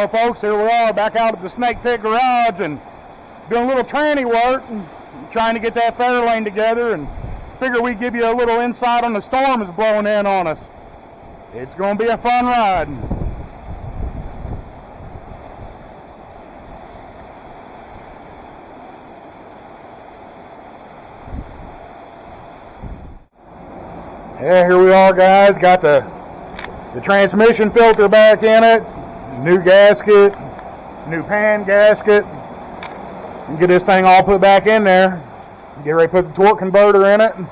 Well, folks, here we are back out at the Snake Pit Garage and doing a little tranny work and trying to get that Fairlane together, and figure we'd give you a little insight on the storm that's blowing in on us. It's going to be a fun ride. Yeah, here we are, guys. Got the transmission filter back in it, new gasket, new pan gasket, and get this thing all put back in there. Get ready to put the torque converter in it, and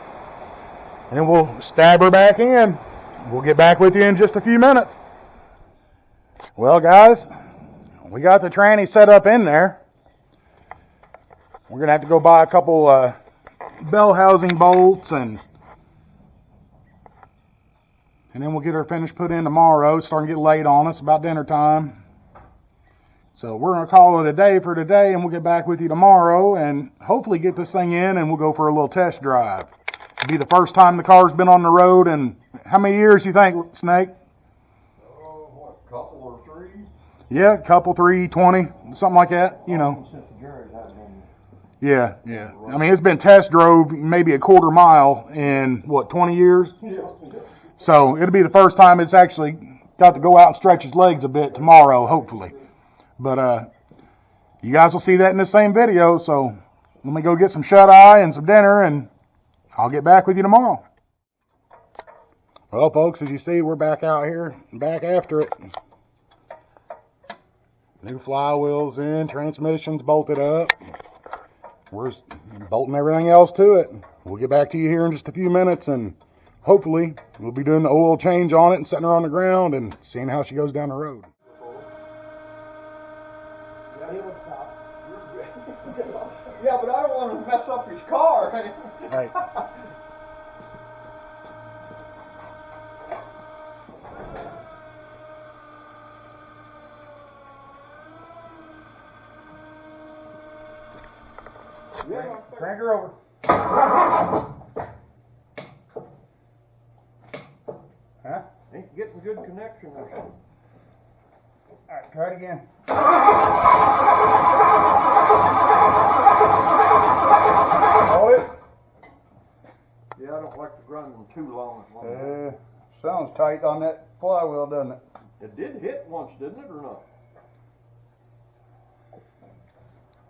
then we'll stab her back in. We'll get back with you in just a few minutes. Well, guys, we got the tranny set up in there. We're gonna have to go buy a couple bell housing bolts, and then we'll get her finished put in tomorrow. It's starting to get late on us, about dinner time. So we're going to call it a day for today, and we'll get back with you tomorrow and hopefully get this thing in, and we'll go for a little test drive. It'll be the first time the car's been on the road in how many years do you think, Snake? Oh, what, a couple or three? Yeah, a couple, 3, 20, something like that, you know. Since the jury has been. Yeah. I mean, it's been test drove maybe a quarter mile in, what, 20 years? Yeah. So it'll be the first time it's actually got to go out and stretch its legs a bit tomorrow, hopefully. But you guys will see that in the same video. So let me go get some shut-eye and some dinner, and I'll get back with you tomorrow. Well, folks, as you see, we're back out here, back after it. New flywheels in, transmissions bolted up. We're bolting everything else to it. We'll get back to you here in just a few minutes, and hopefully we'll be doing the oil change on it and setting her on the ground and seeing how she goes down the road. Yeah, but I don't want to mess up his car. Right. Yeah, Crank her over. Huh? ain't getting good connection or something. Alright, try it again. Hold it. Yeah, I don't like to run them too long at one time. Sounds tight on that flywheel, doesn't it? It did hit once, didn't it, or not?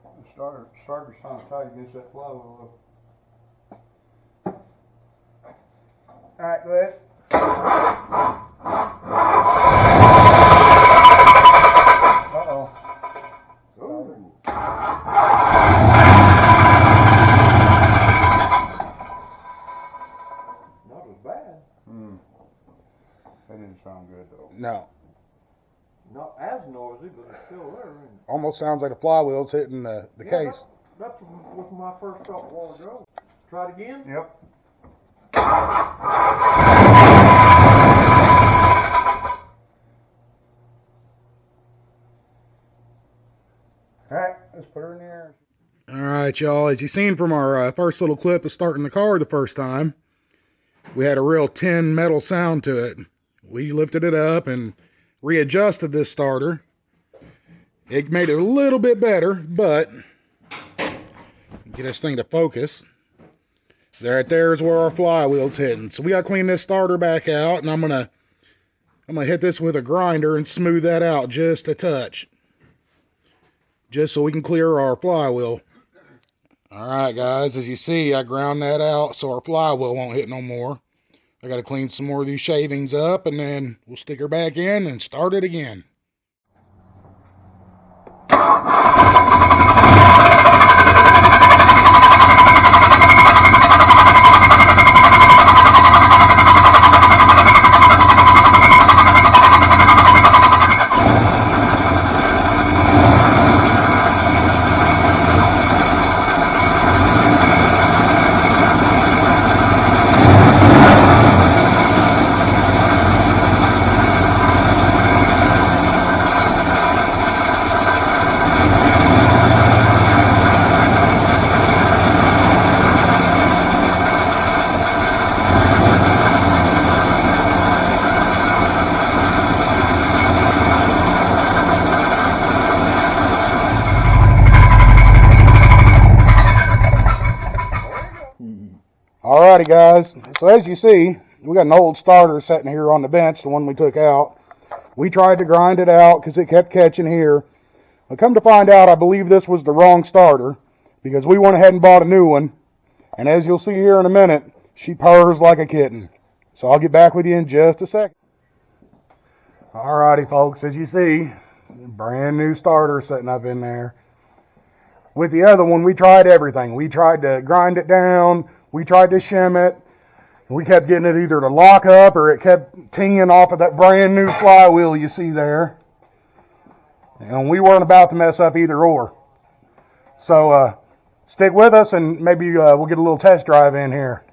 The starter's kind of tight against that flywheel. Alright, go ahead. Uh-oh. Ooh. Not as bad. That didn't sound good, though. No. Not as noisy, but it's still there. Almost sounds like the flywheel's hitting the case. That was my first thought a while ago. Try it again? Yep. Alright, let's put her in the air. Alright, y'all, as you seen from our first little clip of starting the car the first time, we had a real tin metal sound to it. We lifted it up and readjusted this starter. It made it a little bit better, but get this thing to focus. Right there is where our flywheel's hitting. So we gotta clean this starter back out, and I'm gonna hit this with a grinder and smooth that out just a touch, just so we can clear our flywheel. All right, guys, as you see, I ground that out so our flywheel won't hit no more. I gotta clean some more of these shavings up, and then we'll stick her back in and start it again. guys, so as you see, we got an old starter sitting here on the bench, the one we took out. We tried to grind it out because it kept catching here. But come to find out, I believe this was the wrong starter because we went ahead and bought a new one. And as you'll see here in a minute, she purrs like a kitten. So I'll get back with you in just a second. Alrighty folks, as you see, brand new starter sitting up in there. With the other one, we tried everything. We tried to grind it down. We tried to shim it. We kept getting it either to lock up or it kept tinging off of that brand new flywheel you see there. And we weren't about to mess up either or. So stick with us and maybe we'll get a little test drive in here.